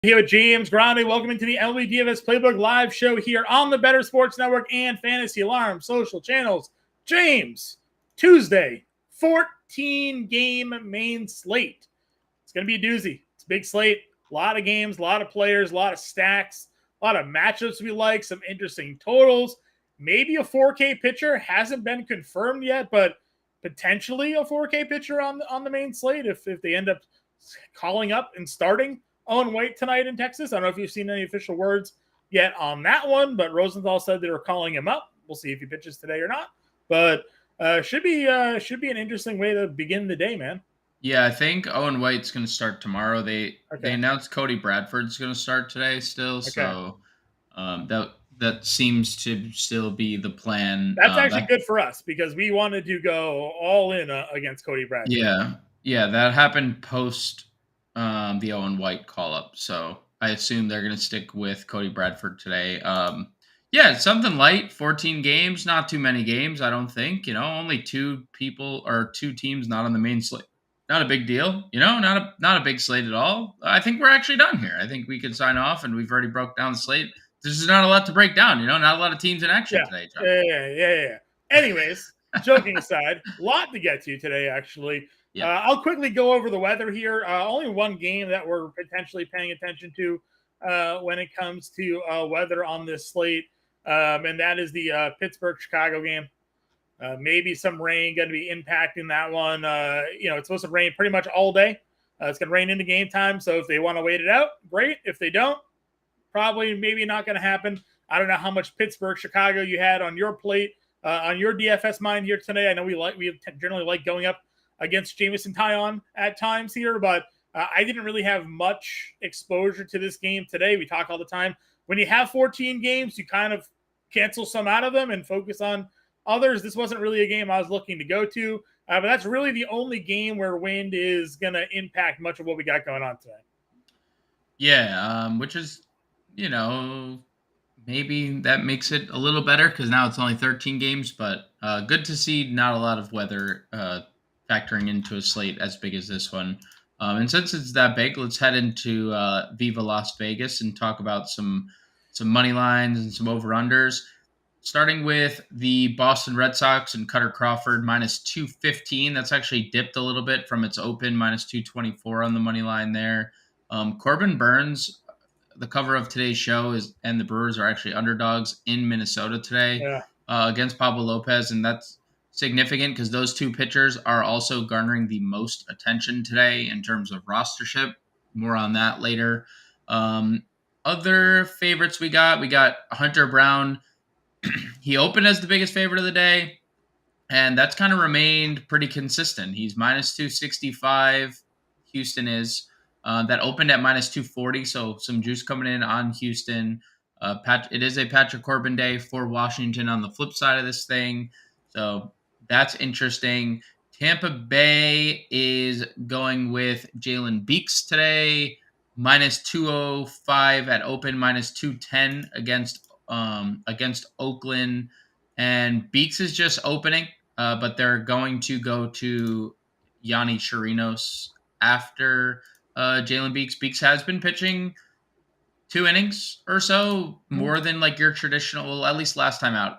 Here with James Grande. Welcome into the MLB DFS Playbook live show here on the Better Sports Network and Fantasy Alarm social channels. James, Tuesday, 14-game main slate. It's going to be a doozy. It's a big slate. A lot of games, a lot of players, a lot of stacks, a lot of matchups we like, some interesting totals. Maybe a 4K pitcher. Hasn't been confirmed yet, but potentially a 4K pitcher on the main slate if they end up calling up and starting Owen White tonight in Texas. I don't know if you've seen any official words yet on that one, but Rosenthal said they were calling him up. We'll see if he pitches today or not. But should be an interesting way to begin the day, man. Yeah, I think Owen White's going to start tomorrow. They announced Cody Bradford's going to start today still, so that seems to still be the plan. That's actually good for us because we wanted to go all in against Cody Bradford. Yeah, that happened post the Owen White call-up, so I assume they're going to stick with Cody Bradford today. Something light, 14 games, not too many games, I don't think. Only two teams not on the main slate. Not a big deal, not a big slate at all. I think we're actually done here. I think we can sign off, and we've already broke down the slate. There's not a lot to break down, not a lot of teams in action today, John. Yeah. Anyways, joking aside, a lot to get to today, actually. Yeah. I'll quickly go over the weather here. Only one game that we're potentially paying attention to when it comes to weather on this slate, and that is the Pittsburgh-Chicago game. Maybe some rain going to be impacting that one. It's supposed to rain pretty much all day. It's going to rain into game time, so if they want to wait it out, great. If they don't, probably maybe not going to happen. I don't know how much Pittsburgh-Chicago you had on your plate, on your DFS mind here today. I know we generally like going up against Jameson Taillon at times here, but I didn't really have much exposure to this game today. We talk all the time. When you have 14 games, you kind of cancel some out of them and focus on others. This wasn't really a game I was looking to go to, but that's really the only game where wind is going to impact much of what we got going on today. Yeah, which is, maybe that makes it a little better because now it's only 13 games, but good to see not a lot of weather factoring into a slate as big as this one. And since it's that big, let's head into Viva Las Vegas and talk about some money lines and some over-unders. Starting with the Boston Red Sox and Cutter Crawford, minus 215. That's actually dipped a little bit from its open, minus 224 on the money line there. Corbin Burnes, the cover of today's show, and the Brewers are actually underdogs in Minnesota today against Pablo Lopez, and that's significant because those two pitchers are also garnering the most attention today in terms of rostership. More on that later. Other favorites we got Hunter Brown. He opened as the biggest favorite of the day, and that's kind of remained pretty consistent. He's minus 265. Houston is. That opened at minus 240, so some juice coming in on Houston. It is a Patrick Corbin day for Washington on the flip side of this thing, so that's interesting. Tampa Bay is going with Jalen Beeks today, minus 205 at open, minus 210 against Oakland. And Beeks is just opening, but they're going to go to Yanni Chirinos after Jalen Beeks. Beeks has been pitching 2 innings or so, more than like your traditional, at least last time out,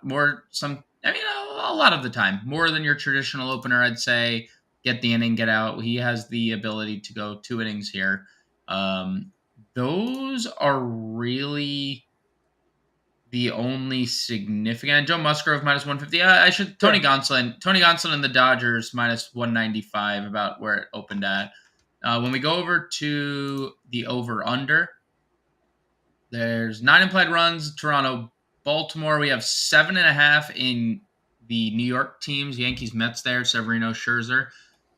a lot of the time, more than your traditional opener, I'd say. Get the inning, get out. He has the ability to go 2 innings here. Those are really the only significant. Joe Musgrove minus 150. Tony Gonsolin and the Dodgers minus 195, about where it opened at. When we go over to the over-under, there's 9 implied runs. Toronto, Baltimore. We have 7.5 in the New York teams. Yankees, Mets there. Severino, Scherzer.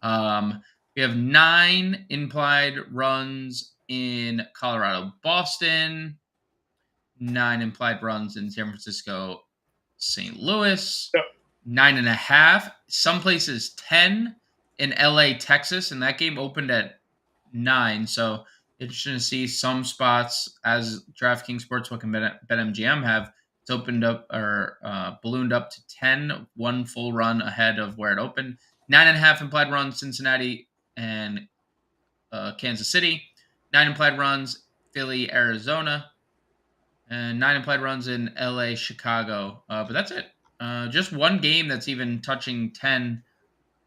We have 9 implied runs in Colorado, Boston. 9 implied runs in San Francisco, St. Louis. Yep. 9.5. Some places 10 in LA, Texas, and that game opened at 9. So interesting to see some spots, as DraftKings Sportsbook and BetMGM have, it's opened up or ballooned up to 10, one full run ahead of where it opened. 9.5 implied runs, Cincinnati and Kansas City. 9 implied runs, Philly, Arizona, and 9 implied runs in LA, Chicago. But that's it. Just one game that's even touching 10.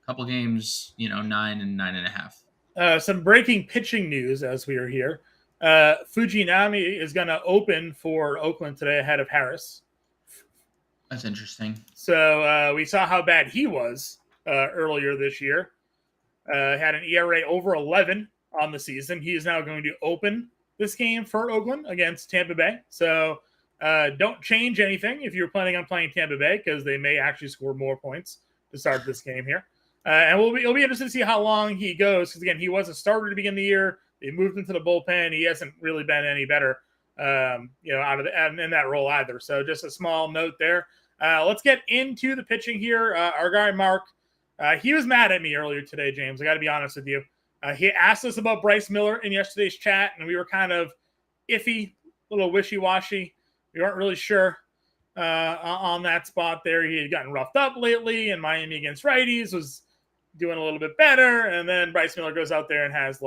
Couple games, 9 and 9.5. Some breaking pitching news as we are here. Fujinami is going to open for Oakland today ahead of Harris. That's interesting. So we saw how bad he was earlier this year. Had an ERA over 11 on the season. He is now going to open this game for Oakland against Tampa Bay. So don't change anything if you're planning on playing Tampa Bay, because they may actually score more points to start this game here. And it'll be interesting to see how long he goes, because again, he was a starter to begin the year. They moved into the bullpen. He hasn't really been any better, out of in that role either. So just a small note there. Let's get into the pitching here. Our guy Mark, he was mad at me earlier today, James. I got to be honest with you. He asked us about Bryce Miller in yesterday's chat, and we were kind of iffy, a little wishy-washy. We weren't really sure on that spot there. He had gotten roughed up lately, and Miami against righties was doing a little bit better. And then Bryce Miller goes out there and has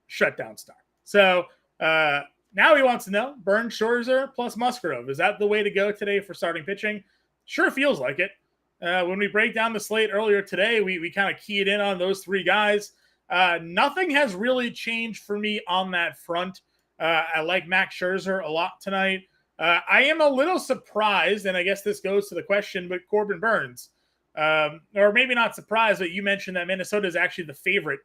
shutdown start. So now he wants to know Burnes, Scherzer plus Musgrove. Is that the way to go today for starting pitching? Sure feels like it. When we break down the slate earlier today, we kind of keyed in on those three guys. Nothing has really changed for me on that front. I like Max Scherzer a lot tonight. I am a little surprised, and I guess this goes to the question, but Corbin Burnes, or maybe not surprised, but you mentioned that Minnesota is actually the favorite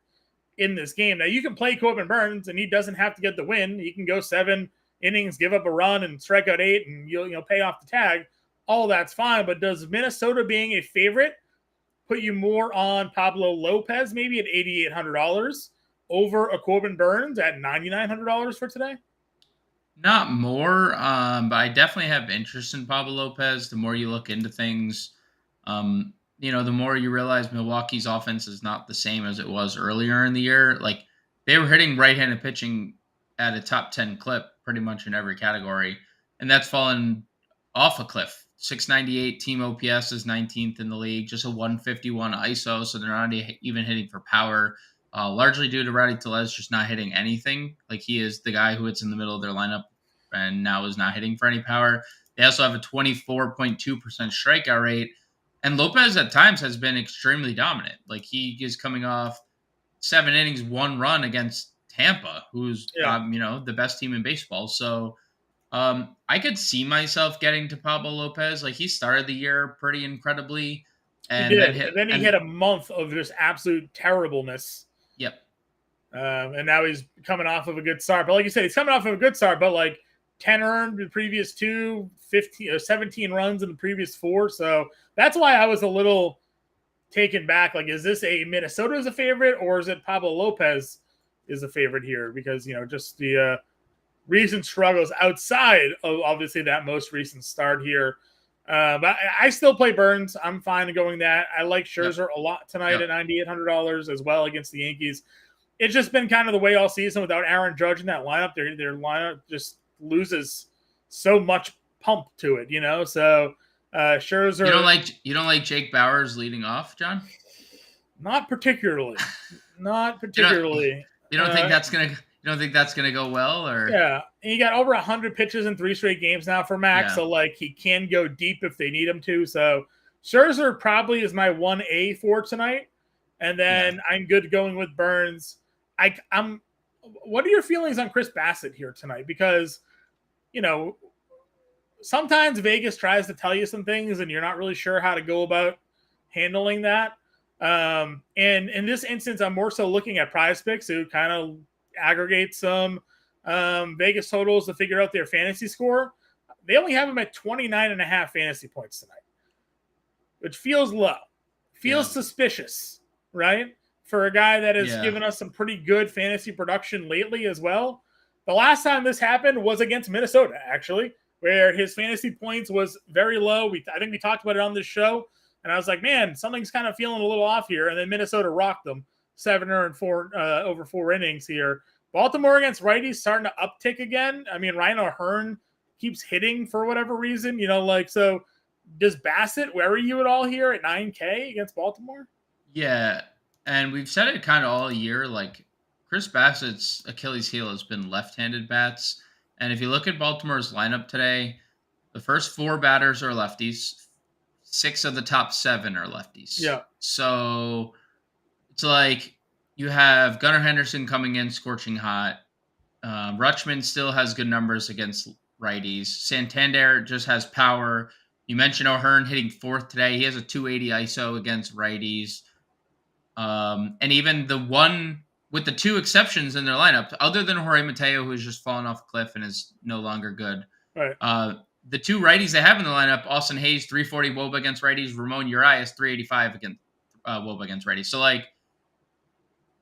in this game. Now, you can play Corbin Burnes, and he doesn't have to get the win. He can go 7 innings, give up a run, and strike out 8, and you'll pay off the tag. All that's fine, but does Minnesota being a favorite put you more on Pablo Lopez, maybe at $8,800, over a Corbin Burnes at $9,900 for today? Not more, but I definitely have interest in Pablo Lopez. The more you look into things, the more you realize Milwaukee's offense is not the same as it was earlier in the year. Like, they were hitting right-handed pitching at a top 10 clip pretty much in every category, and that's fallen off a cliff. 698 team OPS is 19th in the league, just a 151 ISO, so they're not even hitting for power, largely due to Rowdy Tellez just not hitting anything. Like, he is the guy who hits in the middle of their lineup and now is not hitting for any power. They also have a 24.2% strikeout rate, and Lopez at times has been extremely dominant. Like, he is coming off 7 innings, 1 run against Tampa, who's the best team in baseball. So I could see myself getting to Pablo Lopez. Like, he started the year pretty incredibly, and he hit a month of just absolute terribleness. Yep. And now he's coming off of a good start. But like you said, he's coming off of a good start, but 10 earned in the previous 2, 17 runs in the previous 4. So that's why I was a little taken back. Is this a Minnesota as a favorite, or is it Pablo Lopez is a favorite here? Because, just the recent struggles outside of obviously that most recent start here. But I still play Burnes. I'm fine going that. I like Scherzer a lot tonight at $9,800 as well against the Yankees. It's just been kind of the way all season without Aaron Judge in that lineup. Their lineup just loses so much pump to it, So Scherzer. You don't like Jake Bauers leading off, John? Not particularly. Not particularly. You don't think that's gonna go well, or? Yeah, and you got over 100 pitches in 3 straight games now for Max, so he can go deep if they need him to. So Scherzer probably is my 1A for tonight, and then I'm good going with Burnes. I'm. What are your feelings on Chris Bassett here tonight? Because sometimes Vegas tries to tell you some things, and you're not really sure how to go about handling that. And in this instance, I'm more so looking at PrizePicks, who kind of aggregate some Vegas totals to figure out their fantasy score. They only have him at 29.5 fantasy points tonight, which feels low, suspicious, right? For a guy that has given us some pretty good fantasy production lately as well. The last time this happened was against Minnesota, actually, where his fantasy points was very low. I think we talked about it on this show, and I was like, man, something's kind of feeling a little off here. And then Minnesota rocked them 7 earned 4 over 4 innings here. Baltimore against righties starting to uptick again. I mean, Ryan O'Hearn keeps hitting for whatever reason, so does Bassett worry you at all here at 9K against Baltimore? Yeah. And we've said it kind of all year, Chris Bassett's Achilles heel has been left-handed bats. And if you look at Baltimore's lineup today, the first 4 batters are lefties. 6 of the top 7 are lefties. Yeah. So it's like you have Gunnar Henderson coming in scorching hot. Rutschman still has good numbers against righties. Santander just has power. You mentioned O'Hearn hitting 4th today. He has a 280 ISO against righties. And even the one with the 2 exceptions in their lineup, other than Jorge Mateo, who's just fallen off a cliff and is no longer good. Right. The 2 righties they have in the lineup, Austin Hayes, 340 WOBA against righties. Ramon Urias, 385 against WOBA against righties. So, like,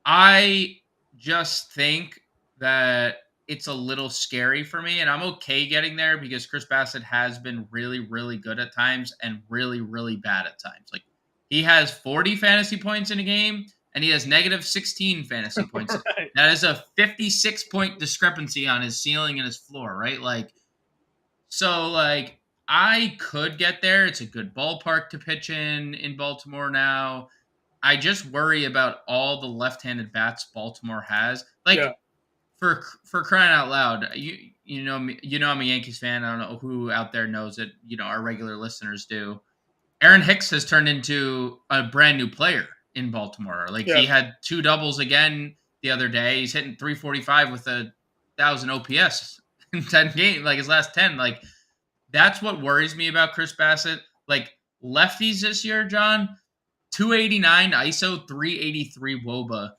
I just think that it's a little scary for me, and I'm okay getting there because Chris Bassett has been really, really good at times and really, really bad at times. Like, he has 40 fantasy points in a game, and he has negative 16 fantasy points. Right. That is a 56-point discrepancy on his ceiling and his floor, right? Like, so, like, I could get there. It's a good ballpark to pitch in Baltimore now. I just worry about all the left-handed bats Baltimore has. Like, for crying out loud, you know me, I'm a Yankees fan. I don't know who out there knows it. Our regular listeners do. Aaron Hicks has turned into a brand new player in Baltimore. Like, he had 2 doubles again the other day. He's hitting 345 with 1,000 OPS in 10 games, like his last 10. Like, that's what worries me about Chris Bassett. Like, lefties this year, John, 289 ISO, 383 WOBA.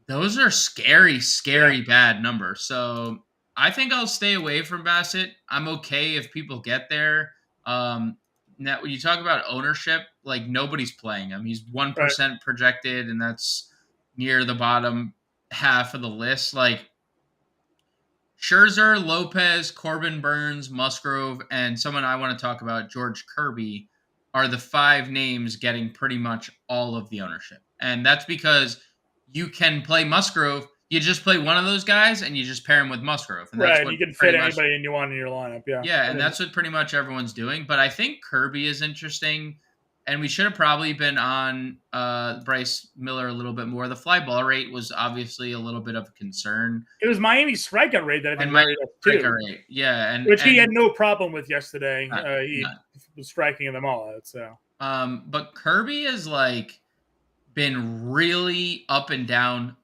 Those are scary bad numbers. So I think I'll stay away from Bassett. I'm okay if people get there. Now, when you talk about ownership, like, nobody's playing him. He's 1% projected, and that's near the bottom half of the list. Like, Scherzer, Lopez, Corbin Burnes, Musgrove, and someone I want to talk about, George Kirby, are the 5 names getting pretty much all of the ownership. And that's because you can play Musgrove. You just play one of those guys, and you just pair him with Musgrove. And that's what you can fit anybody you want in your lineup. Yeah, and that's what pretty much everyone's doing. But I think Kirby is interesting, and we should have probably been on Bryce Miller a little bit more. The fly ball rate was obviously a little bit of a concern. It was Miami's strikeout rate that I think Miami's strikeout rate, yeah, which he had no problem with yesterday. He was striking them all out. So, but Kirby has, like, been really up and down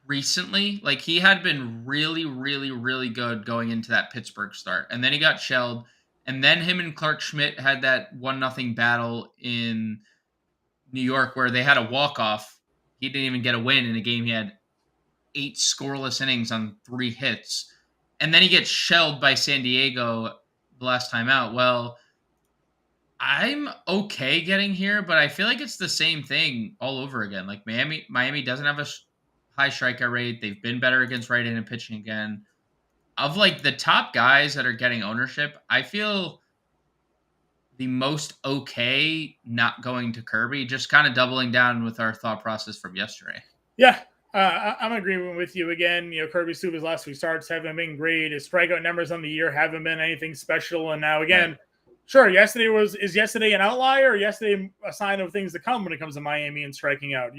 recently. Like, he had been really, really, really good going into that Pittsburgh start, and then he got shelled. And then him and Clark Schmidt had that 1-0 battle in New York where they had a walk-off. He didn't even get a win in a game. He had 8 scoreless innings on 3 hits. And then he gets shelled by San Diego the last time out. Well, I'm okay getting here, but I feel like it's the same thing all over again. Like, Miami doesn't have a high strikeout rate. They've been better against right-handed pitching again. Of, like, the top guys that are getting ownership, I feel the most okay not going to Kirby, just kind of doubling down with our thought process from yesterday. Yeah, I'm agreeing with you again. Kirby's 2 of his last 2 starts haven't been great. His strikeout numbers on the year haven't been anything special. And now, again, sure, is yesterday an outlier, or yesterday a sign of things to come when it comes to Miami and striking out?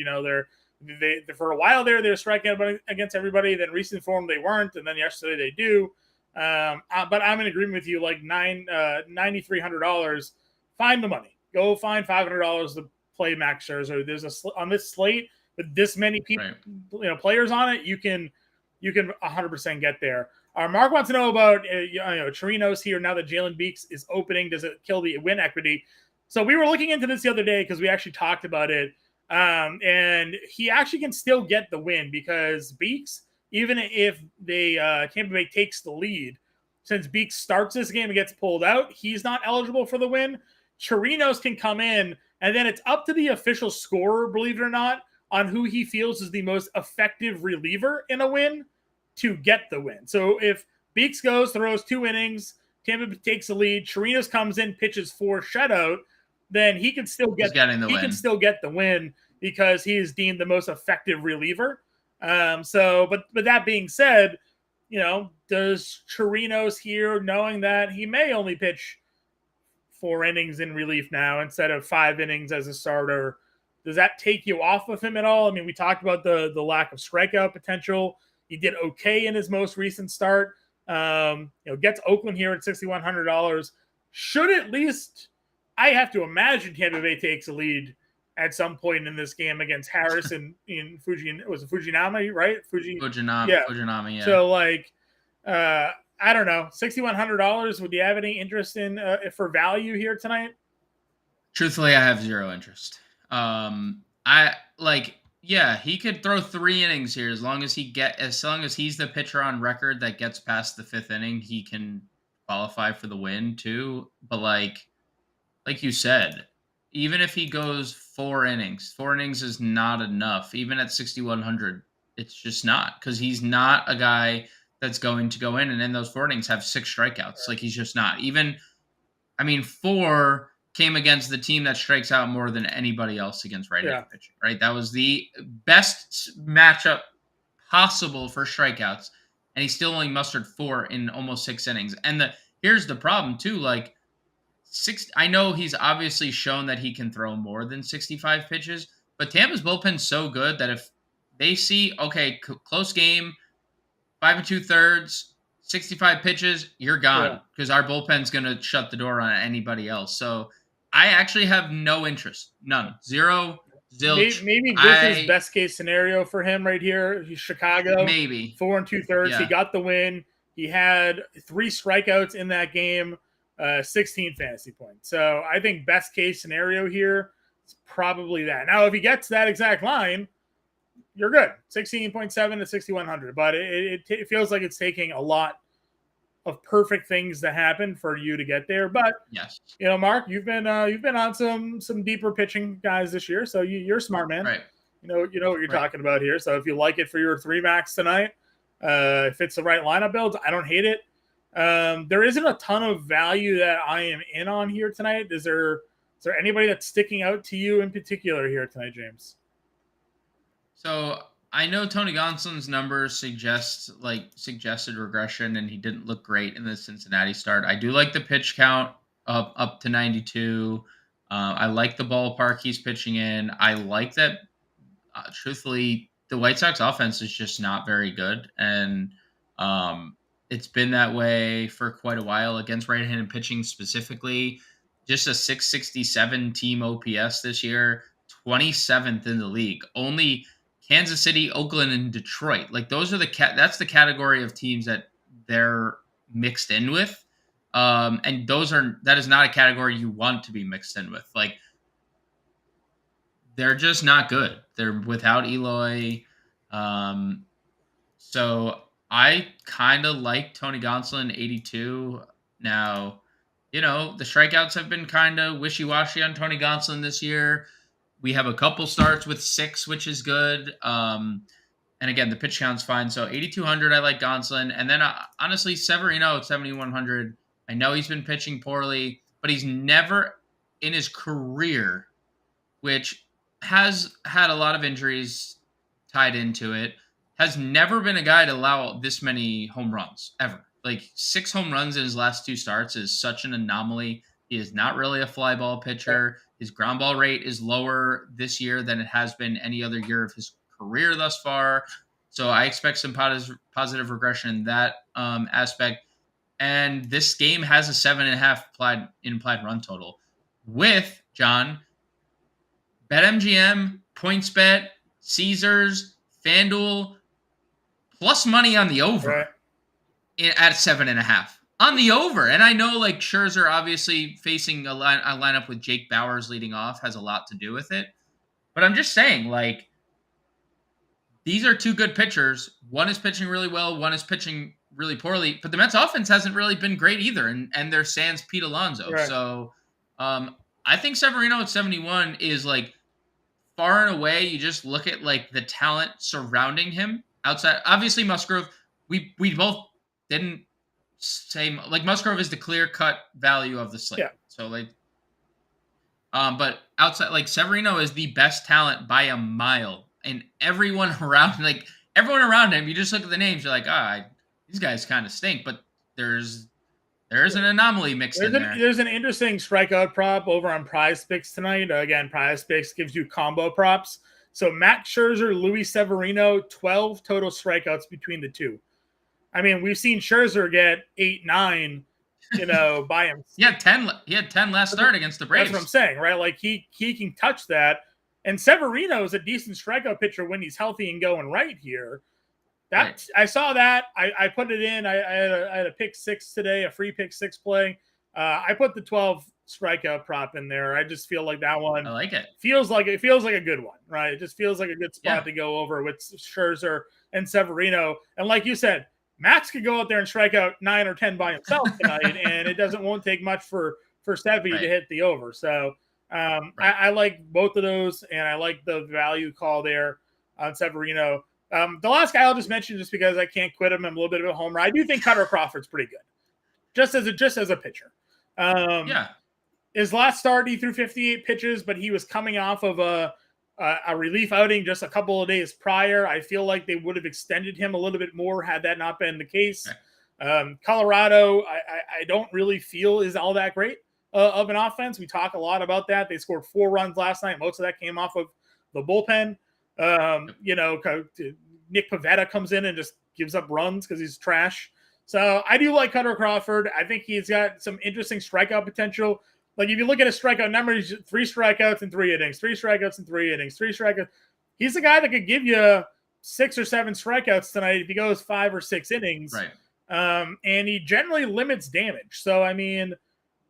They for a while there, they're striking out against everybody. Then recent form, they weren't, and then yesterday they do. But I'm in agreement with you. Like, $9,300, find the money. Go find $500 to play Max Scherzer. There's on this slate with this many people, players on it. You can 100% get there. Mark wants to know about Chirinos here now that Jalen Beeks is opening. Does it kill the win equity? So we were looking into this the other day because we actually talked about it. And he actually can still get the win because Beeks, even if Tampa Bay takes the lead, since Beeks starts this game and gets pulled out, he's not eligible for the win. Chirinos can come in, and then it's up to the official scorer, believe it or not, on who he feels is the most effective reliever in a win to get the win. So if Beeks goes, throws 2 innings, Tampa Bay takes the lead, Chirinos comes in, pitches 4 shutout, then he can still get the win because he is deemed the most effective reliever. But that being said, does Chirinos here, knowing that he may only pitch 4 innings in relief now instead of 5 innings as a starter, Does that take you off of him at all? I mean, we talked about the lack of strikeout potential. He did okay in his most recent start. Gets Oakland here at $6,100. Should at least, I have to imagine Tampa Bay takes a lead at some point in this game against Harris in Fujinami, right? Fujinami, yeah. So I don't know, $6,100. Would you have any interest in for value here tonight? Truthfully, I have zero interest. He could throw 3 innings here as long as he's the pitcher on record that gets past the 5th inning, he can qualify for the win too. But like you said, even if he goes 4 innings is not enough. Even at 6,100, it's just not, because he's not a guy that's going to go in and in those 4 innings have 6 strikeouts. Like, he's just not. 4 came against the team that strikes out more than anybody else against right-handed pitching, right? That was the best matchup possible for strikeouts, and he still only mustered 4 in almost 6 innings. And here's the problem too, I know he's obviously shown that he can throw more than 65 pitches, but Tampa's bullpen's so good that if they see, okay, close game, 5 2/3, 65 pitches, you're gone, because our bullpen's going to shut the door on anybody else. So I actually have no interest. None. Zero. Zilch. Maybe this is best case scenario for him right here. He's Chicago. Maybe 4 2/3. Yeah. He got the win. He had 3 strikeouts in that game, 16 fantasy points. So I think best case scenario here is probably that. Now, if he gets that exact line, you're good. 16.7 to 6,100. But it feels like it's taking a lot of perfect things to happen for you to get there. But yes, Mark, you've been on some deeper pitching guys this year, so you're a smart man. Right. You know what you're talking about here. So if you like it for your 3 max tonight, if it's the right lineup builds, I don't hate it. There isn't a ton of value that I am in on here tonight. Is there anybody that's sticking out to you in particular here tonight, James? So I know Tony Gonsolin's numbers suggested regression, and he didn't look great in the Cincinnati start. I do like the pitch count up to 92. I like the ballpark he's pitching in. I like that. Truthfully, the White Sox offense is just not very good, and it's been that way for quite a while against right-handed pitching specifically. Just a 667 team OPS this year, 27th in the league. Only Kansas City, Oakland, and Detroit. Those are that's the category of teams that they're mixed in with. And that is not a category you want to be mixed in with. They're just not good. They're without Eloy. So I kind of like Tony Gonsolin 82. Now, the strikeouts have been kind of wishy-washy on Tony Gonsolin this year. We have a couple starts with 6, which is good. And again, the pitch count's fine. So 8,200, I like Gonsolin. And then honestly, Severino at 7,100. I know he's been pitching poorly, but he's never in his career, which has had a lot of injuries tied into it, has never been a guy to allow this many home runs ever. 6 home runs in his last 2 starts is such an anomaly. He is not really a fly ball pitcher. His ground ball rate is lower this year than it has been any other year of his career thus far. So I expect some positive regression in that aspect. And this game has a 7.5 implied run total with, John, BetMGM, PointsBet, Caesars, FanDuel, plus money on the over at 7.5. On the over. And I know Scherzer obviously facing a lineup with Jake Bauers leading off has a lot to do with it. But I'm just saying, these are 2 good pitchers. One is pitching really well. One is pitching really poorly. But the Mets offense hasn't really been great either. And they're sans Pete Alonso. Right. So I think Severino at 71 is far and away. You just look at the talent surrounding him outside. Obviously Musgrove, we both didn't say Musgrove is the clear-cut value of the slate. Yeah. So but outside, Severino is the best talent by a mile, and everyone around him, you just look at the names, you're these guys kind of stink. But there's There's an anomaly mixed in there. There's an interesting strikeout prop over on PrizePicks tonight. Again, PrizePicks gives you combo props. So Max Scherzer, Luis Severino, 12 total strikeouts between the two. I mean, we've seen Scherzer get 8, 9, by himself. He had 10 last start against the Braves. That's what I'm saying, right? Like he can touch that. And Severino is a decent strikeout pitcher when he's healthy and going right here. Right. I saw that. I put it in. I had a pick 6 today, a free pick 6 play. I put the 12 strikeout prop in there. I just feel like that one. I like it. Feels like a good one, right? It just feels like a good spot to go over with Scherzer and Severino. And like you said, Max could go out there and strike out 9 or 10 by himself tonight, and it won't take much for Sevy to hit the over. So I like both of those, and I like the value call there on Severino. The last guy I'll just mention, just because I can't quit him, I'm a little bit of a homer. I do think Cutter Crawford's pretty good, just as a pitcher. His last start, he threw 58 pitches, but he was coming off of a relief outing just a couple of days prior. I feel like they would have extended him a little bit more had that not been the case. Colorado, I don't really feel is all that great of an offense. We talk a lot about that. They scored 4 runs last night. Most of that came off of the bullpen. Nick Pivetta comes in and just gives up runs because he's trash. So I do like Cutter Crawford. I think he's got some interesting strikeout potential. Like if you look at his strikeout numbers, 3 strikeouts in 3 innings, 3 strikeouts in 3 innings, 3 strikeouts. He's the guy that could give you 6 or 7 strikeouts tonight if he goes 5 or 6 innings. Right. And he generally limits damage. So, I mean,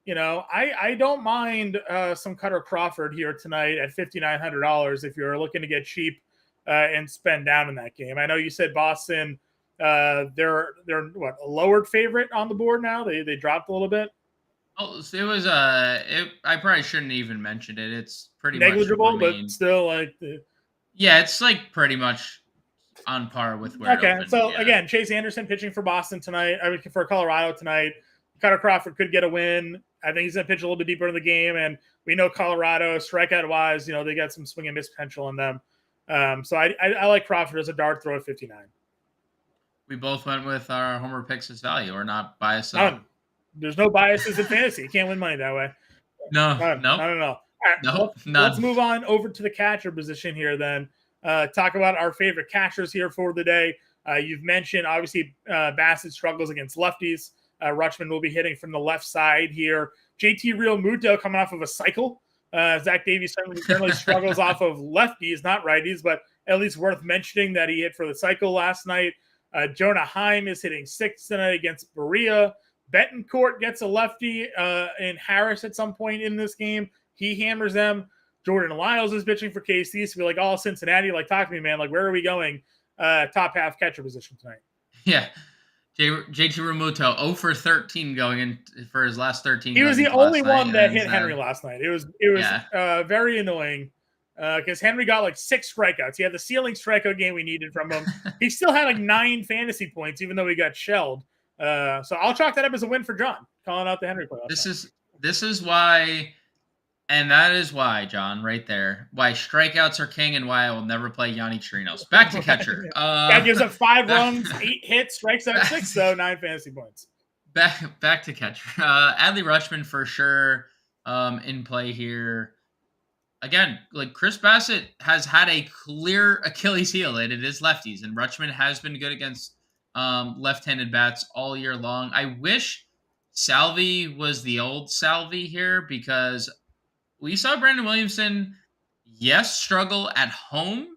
I don't mind some Cutter Crawford here tonight at $5,900 if you're looking to get cheap and spend down in that game. I know you said Boston, they're a lowered favorite on the board now. They dropped a little bit. Oh, so it was I probably shouldn't even mention it. It's pretty negligible, but still it's like pretty much on par with where. Okay, so again, Chase Anderson pitching for Boston tonight. I mean, for Colorado tonight. Cutter Crawford could get a win. I think he's going to pitch a little bit deeper in the game, and we know Colorado strikeout wise, they got some swing and miss potential in them. So I like Crawford as a dart throw at 59. We both went with our homer picks as value, or not bias. There's no biases in fantasy. You can't win money that way. No. All right, let's move on over to the catcher position here then. Talk about our favorite catchers here for the day. You've mentioned, obviously, Bassett struggles against lefties. Rutschman will be hitting from the left side here. JT Realmuto coming off of a cycle. Zach Davies certainly struggles off of lefties, not righties, but at least worth mentioning that he hit for the cycle last night. Jonah Heim is hitting 6th tonight against Berea. Betancourt gets a lefty in Harris at some point in this game. He hammers them. Jordan Lyles is pitching for KC. So we're like, all Cincinnati, like, talk to me, man. Like, where are we going? Top half catcher position tonight. Yeah. JT Realmuto 0 for 13 going in for his last 13. He was the only one that hit Henry last night. It was very annoying because Henry got like 6 strikeouts. He had the ceiling strikeout game we needed from him. He still had like 9 fantasy points, even though he got shelled. So I'll chalk that up as a win for John, calling out the Henry play. This is why, and that is why, John, right there, why strikeouts are king and why I will never play Yanni Chirinos. Back to catcher. That gives up 5 runs, 8 hits, strikes out 6, so 9 fantasy points. Back to catcher. Adley Rutschman for sure in play here. Again, like Chris Bassett has had a clear Achilles heel, and it is lefties, and Rutschman has been good against left-handed bats all year long. I wish Salvi was the old Salvi here, because we saw Brandon Williamson, struggle at home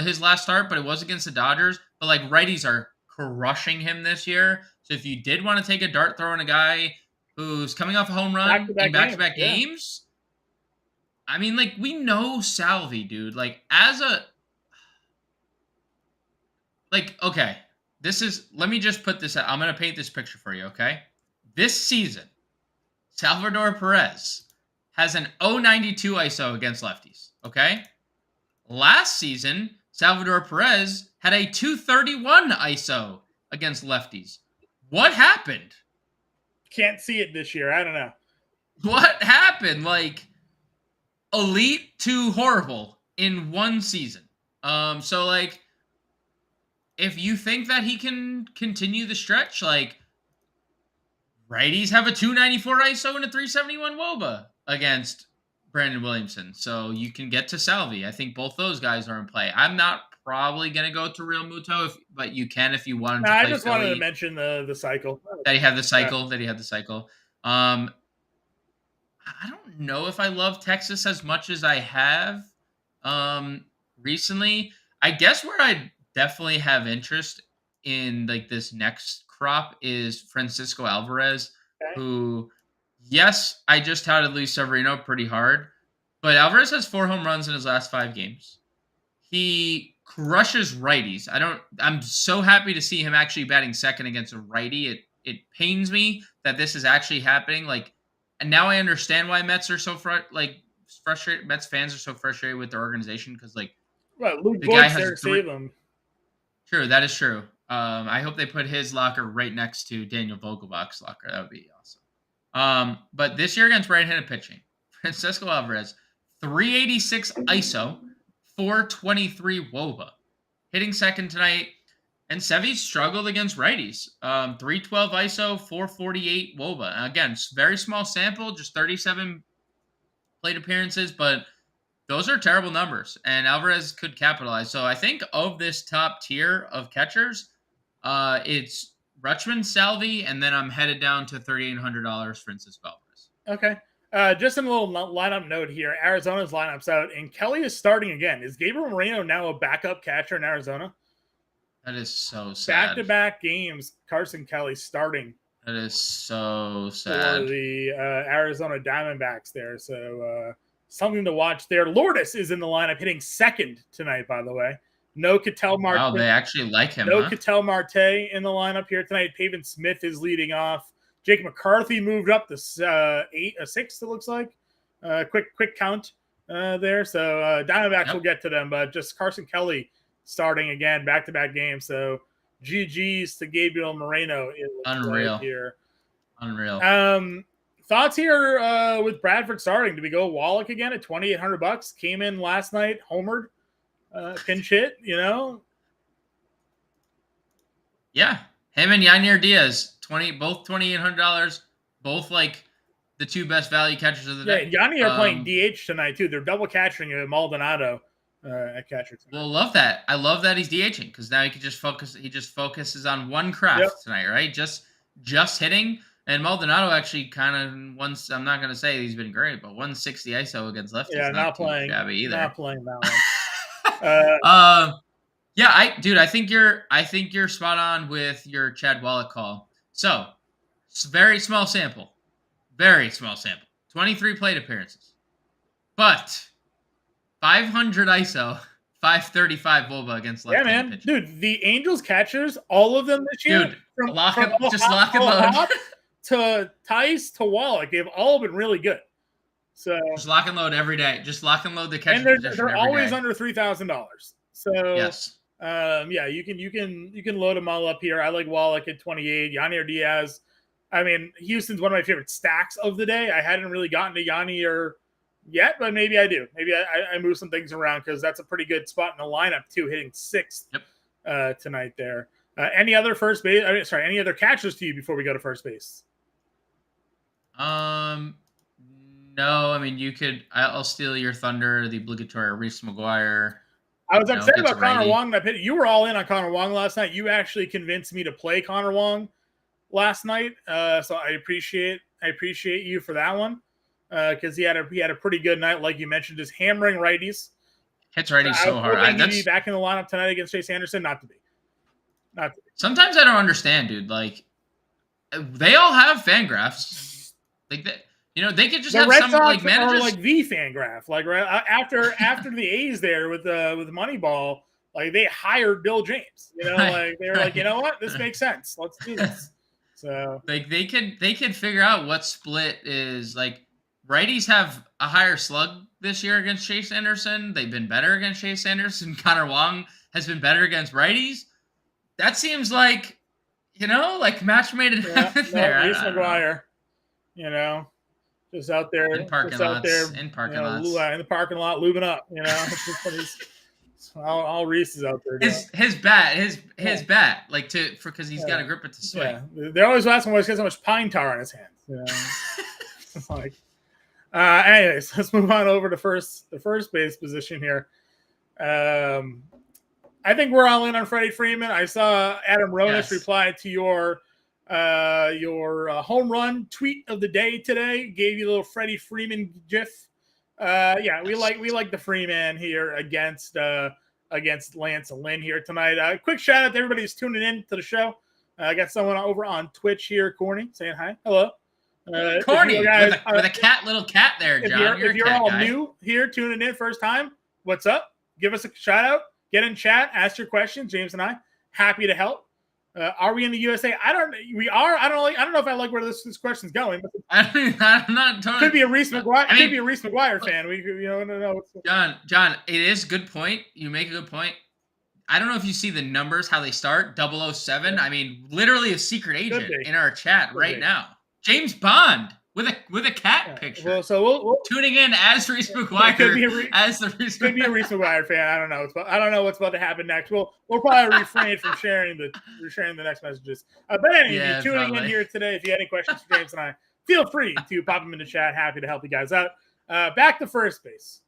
his last start, but it was against the Dodgers. But like righties are crushing him this year. So if you did want to take a dart throw on a guy who's coming off a home run in back-to-back games, I mean, like, we know Salvi, dude. Like, okay. Let me just put this out. I'm going to paint this picture for you, okay? This season, Salvador Perez has an 0.92 ISO against lefties, okay? Last season, Salvador Perez had a 231 ISO against lefties. What happened? Can't see it this year. I don't know. What happened? Like, elite to horrible in one season. So, like, if you think that he can continue the stretch, like, righties have a 294 ISO and a 371 WOBA against Brandon Williamson. So you can get to Salvi. I think both those guys are in play. I'm not probably going to go to Real Muto, but you can if you wanted to play I just Philly. wanted to mention the cycle. That he had the cycle. Yeah. That he had the cycle. I don't know if I love Texas as much as I have recently. I guess where I definitely have interest in like this next crop is Francisco Alvarez, who, yes, I just touted Luis Severino pretty hard, but Alvarez has 4 home runs in his last 5 games. He crushes righties. I'm so happy to see him actually batting second against a righty. It pains me that this is actually happening. Like, and now I understand why Mets are so frustrated. Mets fans are so frustrated with their organization because, like, Luke the guy has save him. True, that is true. I hope they put his locker right next to Daniel Vogelbach's locker. That would be awesome. But this year against right-handed pitching, Francisco Alvarez, 386 ISO, 423 WOBA, hitting second tonight. And Sevy struggled against righties. 312 ISO, 448 WOBA. Again, very small sample, just 37 plate appearances, but those are terrible numbers, and Alvarez could capitalize. So I think of this top tier of catchers, it's Rutschman, Salvi, and then I'm headed down to $3,800 Francisco Alvarez. Okay. Just a little lineup note here. Arizona's lineup's out, and Kelly is starting again. Is Gabriel Moreno now a backup catcher in Arizona? That is so sad. Back-to-back games, Carson Kelly starting. That is so sad. For the Arizona Diamondbacks there. So something to watch there. Lourdes is in the lineup, hitting second tonight, by the way. No Ketel Marte. Wow, they actually like him. No Ketel Marte in the lineup here tonight. Pavin Smith is leading off. Jake McCarthy moved up to 6, it looks like. Quick count there. So Diamondbacks will get to them, but just Carson Kelly starting again, back-to-back games. So GG's to Gabriel Moreno. Unreal. Here. Unreal. Thoughts here with Bradford starting? Do we go Wallach again at $2,800? Came in last night, homered, pinch hit, you know? Yeah. Him and Yanier Diaz, both $2,800, both like the 2 best value catchers of the day. Yeah, Yanni are playing DH tonight too. They're double catching Maldonado at catcher tonight. Well, love that. I love that he's DHing because now he can just focus. He just focuses on one craft tonight, right? Just hitting. And Maldonado actually kind of once. I'm not gonna say he's been great, but 160 ISO against lefties. Yeah, not playing either. Not playing that one. Yeah, I think you're spot on with your Chad Wallach call. So, it's very small sample. 23 plate appearances. But 500 ISO, 535 WOBA against left. Yeah, man. Pitching. Dude, the Angels catchers, all of them this year. Dude, lock and load. To Tice to Wallach, they've all been really good. So just lock and load every day. Just lock and load the catcher. And they're always under $3,000. So yes. Yeah, you can load them all up here. I like Wallach at 28. Yanier Diaz. I mean, Houston's one of my favorite stacks of the day. I hadn't really gotten to Yanier yet, but maybe I do. Maybe I move some things around because that's a pretty good spot in the lineup too, hitting 6th tonight there. Any other first base? Any other catchers to you before we go to first base? No. I mean, you could. I'll steal your thunder. The obligatory Reese McGuire. I was upset about Connor Wong. You were all in on Connor Wong last night. You actually convinced me to play Connor Wong last night. So I appreciate you for that one. Because he had a pretty good night, like you mentioned, just hammering righties. Hits righties so hard. To be back in the lineup tonight against Chase Anderson, not to be. Sometimes I don't understand, dude. Like, they all have Fangraphs. Like that, they could just have Red some Sox like managers like the Fangraph. Like right after the A's there with Moneyball, like they hired Bill James. Like they were like, you know what, this makes sense. Let's do this. So like they could figure out what split is like. Righties have a higher slug this year against Chase Anderson. They've been better against Chase Anderson. Connor Wong has been better against righties. That seems like, like match made in heaven there. Reese McGuire, just out there in parking lots, in the parking lot, lubing up. It's just All Reese is out there. His bat, like because he's got to grip it to swing. Yeah. They're always asking why he's got so much pine tar on his hands. You know? Like, anyways, let's move on over to the first base position here. I think we're all in on Freddie Freeman. I saw Adam Ronis reply to your home run tweet of the day today. Gave you a little Freddie Freeman gif. We like the Freeman here against Lance Lynn here tonight. Quick shout out to everybody who's tuning in to the show. I got someone over on Twitch here, Corny, saying hi. Hello. Corny, with a little cat there, John. If you're all new here, tuning in first time, what's up? Give us a shout out. Get in chat. Ask your questions. James and I happy to help. Are we in the USA? We are. I don't know if I like where this question's going. But I'm not totally. Could be a Reese McGuire. Could be a Reese McGuire fan. We don't know. John, it is a good point. You make a good point. I don't know if you see the numbers how they start. 007. I mean, literally a secret agent in our chat right now. James Bond with a cat picture. Well, so we'll tuning in as Reese McGuire. Could be a Reese McGuire fan. I don't know. I don't know what's about to happen next. We'll probably refrain from sharing the next messages. But anyway, if you're tuning in here today, if you have any questions for James and I, feel free to pop them in the chat. Happy to help you guys out. Back to first base.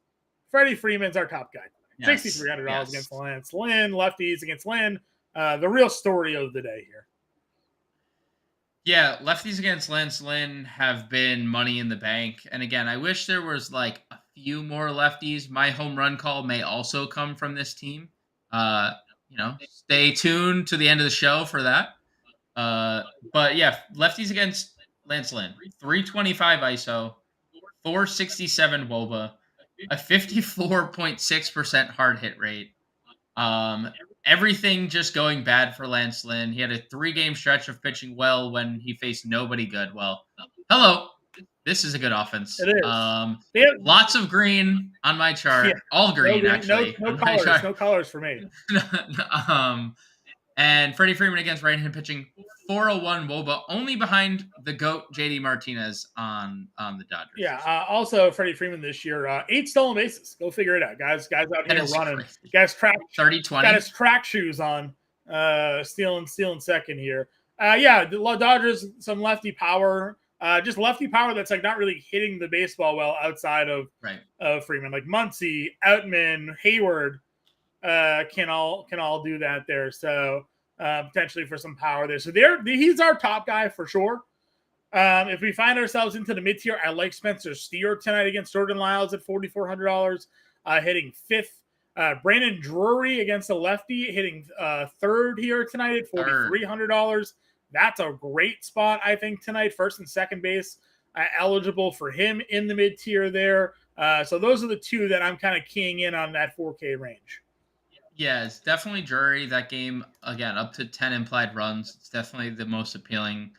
Freddie Freeman's our top guy. $6,300 against Lance Lynn. Lefties against Lynn. The real story of the day here. Yeah, lefties against Lance Lynn have been money in the bank. And again, I wish there was like a few more lefties. My home run call may also come from this team. Stay tuned to the end of the show for that. But yeah, lefties against Lance Lynn. 325 ISO, 467 WOBA, a 54.6% hard hit rate. Everything just going bad for Lance Lynn. He had a 3-game stretch of pitching well when he faced nobody good. Well, hello. This is a good offense. It is. Lots of green on my chart. All green, actually. No colors. No colors for me. And Freddie Freeman against right-hand pitching, 401 WOBA, only behind the GOAT JD Martinez on the Dodgers. Yeah. Also, Freddie Freeman this year, 8 stolen bases. Go figure it out, guys. Guys out here running. Crazy. Guys, 30-20. Got his track shoes on. Stealing second here. The Dodgers, some lefty power. Just lefty power that's like not really hitting the baseball well outside of Freeman. Like Muncy, Outman, Hayward can all do that there. So potentially for some power there. So he's our top guy for sure. If we find ourselves into the mid tier, I like Spencer Steer tonight against Jordan Lyles at $4,400, hitting 5th. Brandon Drury against a lefty, hitting 3rd here tonight at $4,300. That's a great spot, I think, tonight. First and second base eligible for him in the mid tier there. So those are the two that I'm kind of keying in on that 4K range. Yeah, it's definitely Drury. That game, again, up to 10 implied runs. It's definitely the most appealing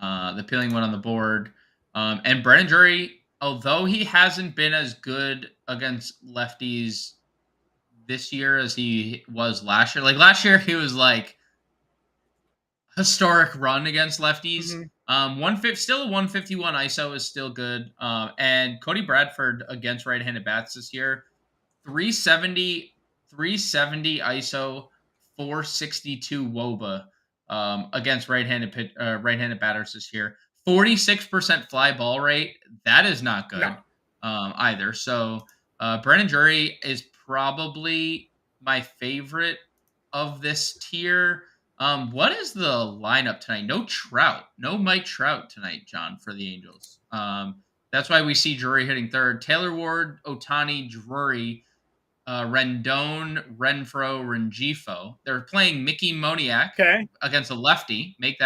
one on the board. And Brandon Drury, although he hasn't been as good against lefties this year as he was last year. Like last year, he was like historic run against lefties. Mm-hmm. Still a 151 ISO is still good. And Cody Bradford against right-handed bats this year, 370 ISO, 462 WOBA against right-handed batters this year. 46% fly ball rate. That is not good either. So Brandon Drury is probably my favorite of this tier. What is the lineup tonight? No Mike Trout tonight, John, for the Angels. That's why we see Drury hitting 3rd. Taylor Ward, Ohtani, Drury, Rendon, Renfroe, Rengifo. They're playing Mickey Moniak against a lefty. Make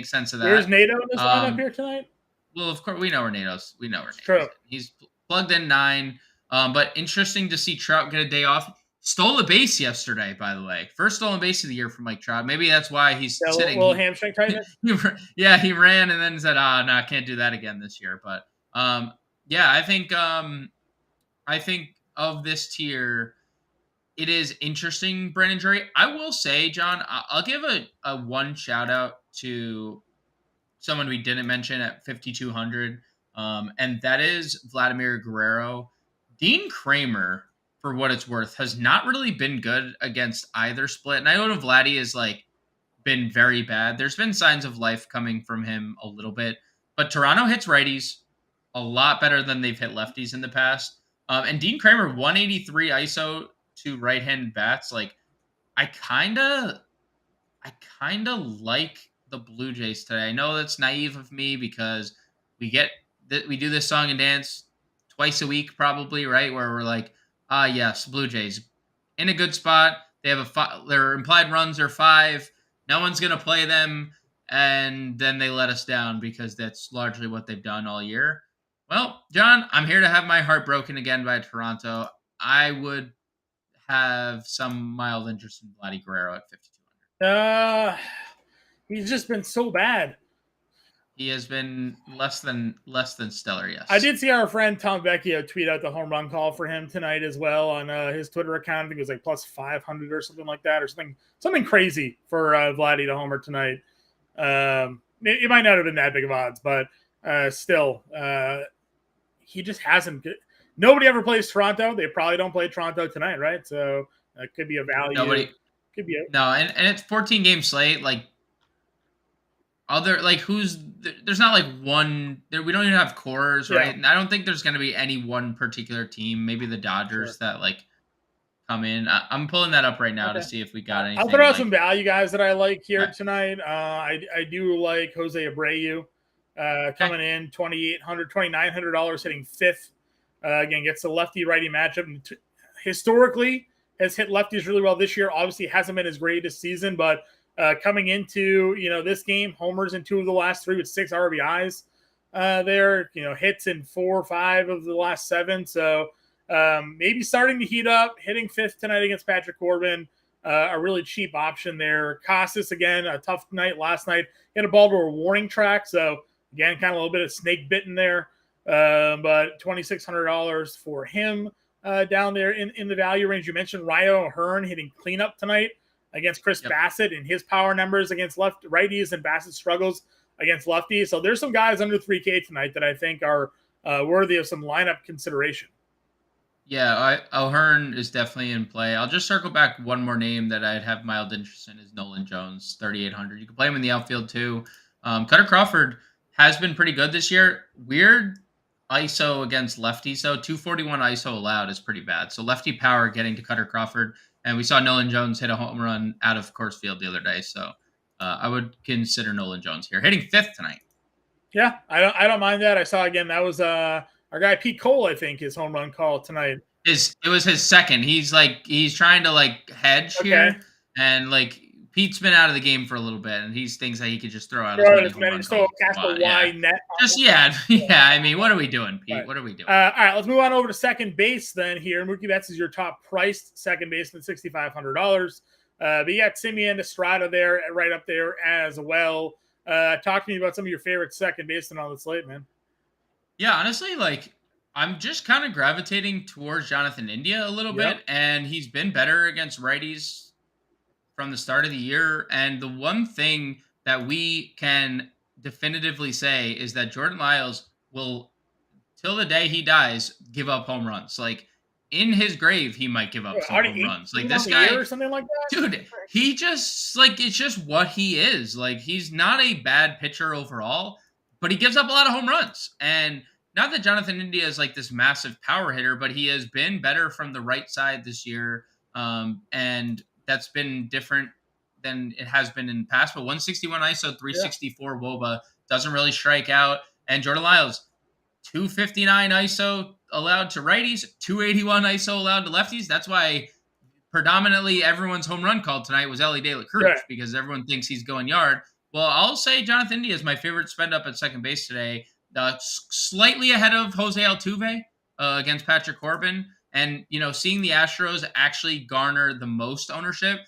sense of that. Where's Nato in this lineup here tonight? Well, of course, we know where Nato's. True. He's plugged in 9. But interesting to see Trout get a day off. Stole a base yesterday, by the way. First stolen base of the year for Mike Trout. Maybe that's why he's sitting. A little hamstring tightness? He ran and then said, I can't do that again this year. But, I think of this tier, it is interesting, Brandon Drury. I will say, John, I'll give a one shout-out to someone we didn't mention at 5,200, and that is Vladimir Guerrero. Dean Kramer for what it's worth, has not really been good against either split. And I know Vladdy is like been very bad. There's been signs of life coming from him a little bit, but Toronto hits righties a lot better than they've hit lefties in the past. And Dean Kramer, 183 ISO to right-handed bats. Like, I kind of like the Blue Jays today. I know that's naive of me because we get that we do this song and dance twice a week, probably, right? Where we're like, yes, Blue Jays in a good spot. They have their implied runs are 5. No one's gonna play them, and then they let us down because that's largely what they've done all year. Well, John, I'm here to have my heart broken again by Toronto. I would have some mild interest in Vladdy Guerrero at 5,200. He's just been so bad. He has been less than stellar, yes. I did see our friend Tom Vecchio tweet out the home run call for him tonight as well on his Twitter account. I think it was like plus 500 or something like that, or something crazy for Vladdy to homer tonight. It might not have been that big of odds, but still, he just hasn't. Nobody ever plays Toronto. They probably don't play Toronto tonight, right? So it could be a value. Could be no, and it's 14-game slate. Like, there's not like one there. We don't even have cores, right? And I don't think there's going to be any one particular team. Maybe the Dodgers that like come in. I'm pulling that up right now to see if we got anything. I'll throw out some value guys that I like here tonight. I do like Jose Abreu coming in $2,900 hitting 5th. Again, gets the lefty righty matchup. And historically has hit lefties really well this year. Obviously hasn't been as great this season, but coming into this game, homers in 2 of the last 3 with 6 RBIs there. Hits in 4 or 5 of the last 7. So maybe starting to heat up, hitting 5th tonight against Patrick Corbin. A really cheap option there. Costas, again, a tough night last night. Hit a ball to a warning track. So again, kind of a little bit of snake bitten there. But $2,600 for him down there in the value range. You mentioned Ryo Hearn hitting cleanup tonight against Chris Bassett and his power numbers against righties, and Bassett struggles against lefties. So there's some guys under 3K tonight that I think are worthy of some lineup consideration. Yeah, O'Hearn is definitely in play. I'll just circle back one more name that I'd have mild interest in is Nolan Jones, 3,800. You can play him in the outfield too. Cutter Crawford has been pretty good this year. Weird ISO against lefties, though. 241 ISO allowed is pretty bad. So lefty power getting to Cutter Crawford. And we saw Nolan Jones hit a home run out of course field the other day. So I would consider Nolan Jones here. Hitting 5th tonight. Yeah, I don't mind that. I saw, again, that was our guy Pete Cole, I think, his home run call tonight. It was his second. He's trying to hedge here. And Pete's been out of the game for a little bit, and he thinks that he could just throw out as many home runs. Net. I mean, what are we doing, Pete? Right. What are we doing? All right, let's move on over to second base then here. Mookie Betts is your top priced second baseman, $6,500. But you got Simeon Estrada there, right up there as well. Talk to me about some of your favorite second basemen on the slate, man. Yeah, honestly, I'm just kind of gravitating towards Jonathan India a little bit, and he's been better against righties from the start of the year. And the one thing that we can definitively say is that Jordan Lyles will, till the day he dies, give up home runs. In his grave, he might give up some home runs. This guy, or something like that, dude. He just it's just what he is. He's not a bad pitcher overall, but he gives up a lot of home runs. And not that Jonathan India is this massive power hitter, but he has been better from the right side this year. And that's been different than it has been in the past. But 161 ISO, 364 WOBA, doesn't really strike out. And Jordan Lyles, 259 ISO allowed to righties, 281 ISO allowed to lefties. That's why predominantly everyone's home run call tonight was Ellie De La Cruz, because everyone thinks he's going yard. Well, I'll say Jonathan India is my favorite spend up at second base today. Slightly ahead of Jose Altuve against Patrick Corbin. And, seeing the Astros actually garner the most ownership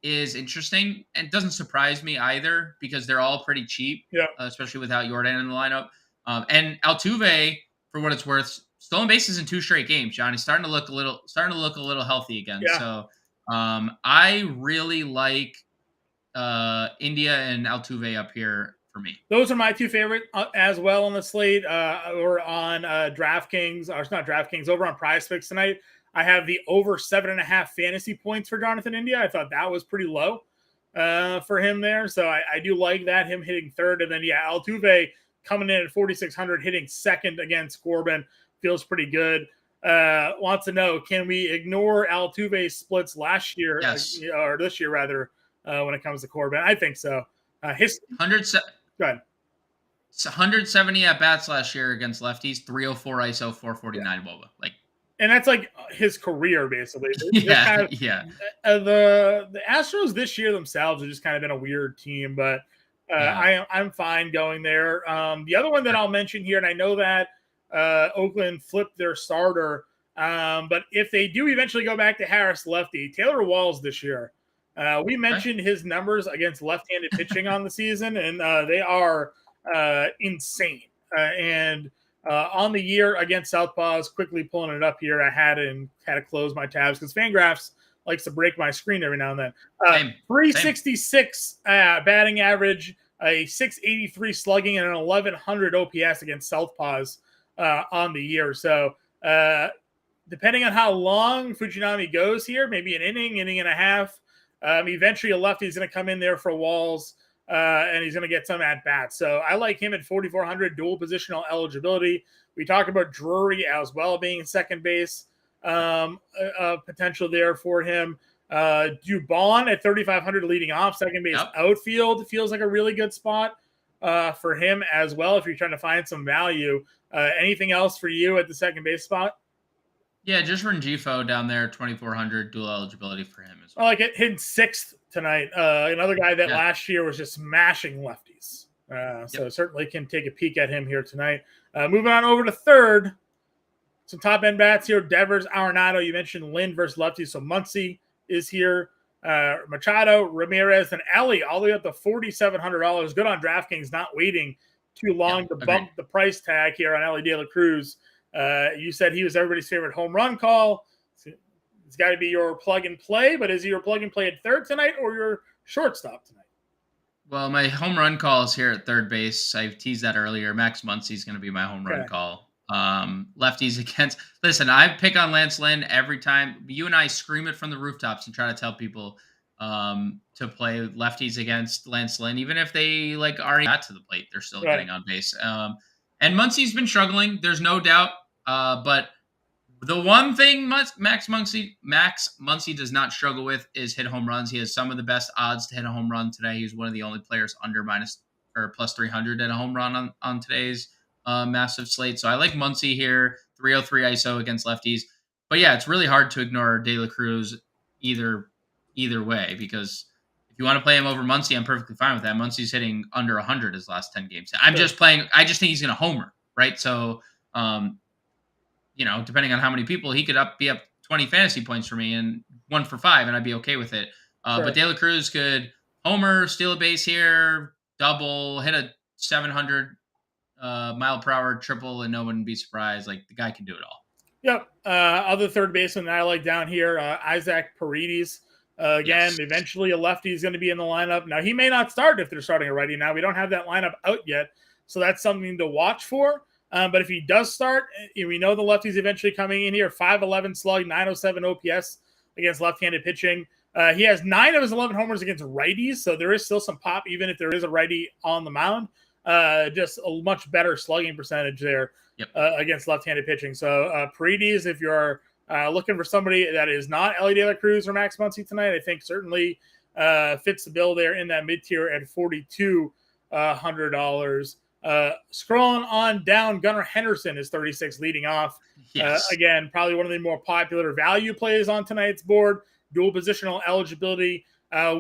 is interesting. And it doesn't surprise me either because they're all pretty cheap, especially without Jordan in the lineup. And Altuve, for what it's worth, stolen bases in 2 straight games, John. He's starting to look a little healthy again. Yeah. So I really like India and Altuve up here for me. Those are my 2 favorite as well on the slate or on DraftKings, or it's not DraftKings, over on PrizePicks tonight. I have the over 7.5 fantasy points for Jonathan India. I thought that was pretty low for him there. So I do like that, him hitting third. And then, Altuve coming in at 4,600, hitting second against Corbin. Feels pretty good. Wants to know, can we ignore Altuve's splits last year, Yes. or this year rather, when it comes to Corbin? I think so. His 100. Go ahead. 170 at bats last year against lefties, 304 ISO, 449 WOBA. And that's like his career, basically. Yeah. The Astros this year themselves have just kind of been a weird team, but I'm fine going there. The other one that I'll mention here, and I know that Oakland flipped their starter, but if they do eventually go back to Harris lefty, Taylor Walls this year, we mentioned his numbers against left-handed pitching on the season, and they are insane. And on the year against Southpaws, quickly pulling it up here, I had to close my tabs because Fangraphs likes to break my screen every now and then. 366 batting average, a 683 slugging, and an 1100 OPS against Southpaws on the year. So depending on how long Fujinami goes here, maybe an inning and a half, eventually a lefty is going to come in there for Walls. And he's going to get some at bats. So I like him at 4,400, dual positional eligibility. We talked about Drury as well being second base, potential there for him. Dubon at 3,500 leading off, second base outfield feels like a really good spot for him as well if you're trying to find some value. Anything else for you at the second base spot? Yeah, just Rengifo down there, 2,400 dual eligibility for him as well. I like it, hitting sixth tonight. Another guy that last year was just smashing lefties. So certainly can take a peek at him here tonight. Moving on over to third. Some top end bats here. Devers, Arenado. You mentioned Lynn versus lefties. So Muncy is here. Machado, Ramirez, and Ellie all the way up to $4,700. Good on DraftKings, not waiting too long to bump the price tag here on Ellie De La Cruz. You said he was everybody's favorite home run call. It's got to be your plug and play, but is he your plug and play at third tonight or your shortstop tonight? Well, my home run call is here at third base. I've teased that earlier. Max Muncy is going to be my home run call. Lefties against. Listen, I pick on Lance Lynn every time. You and I scream it from the rooftops and try to tell people to play lefties against Lance Lynn, even if they aren't got to the plate, they're still getting on base. And Muncy's been struggling. There's no doubt. But the one thing Max Muncy does not struggle with is hit home runs. He has some of the best odds to hit a home run today. He's one of the only players under plus 300 at a home run on today's massive slate. So I like Muncy here, 303 ISO against lefties. But yeah, it's really hard to ignore De La Cruz either way, because if you want to play him over Muncy, I'm perfectly fine with that. Muncy's hitting under 100 his last 10 games. I just think he's going to homer, right? So, depending on how many people, he could be up 20 fantasy points for me and 1 for 5, and I'd be okay with it. But De La Cruz could homer, steal a base here, double, hit a 700 mile per hour triple, and no one would be surprised. The guy can do it all. Yep. Other third baseman that I like down here, Isaac Paredes. Eventually a lefty is going to be in the lineup. Now, he may not start if they're starting a righty. Now, we don't have that lineup out yet, so that's something to watch for. But if he does start, we know the lefty's eventually coming in here. 5'11 slug, 907 OPS against left-handed pitching. He has 9 of his 11 homers against righties, so there is still some pop, even if there is a righty on the mound. Just a much better slugging percentage there against left-handed pitching. So Paredes, if you're looking for somebody that is not Ellie De La Cruz or Max Muncy tonight, I think certainly fits the bill there in that mid-tier at $4,200. Scrolling on down, Gunnar Henderson is 36 leading off. Again, probably one of the more popular value plays on tonight's board. Dual positional eligibility.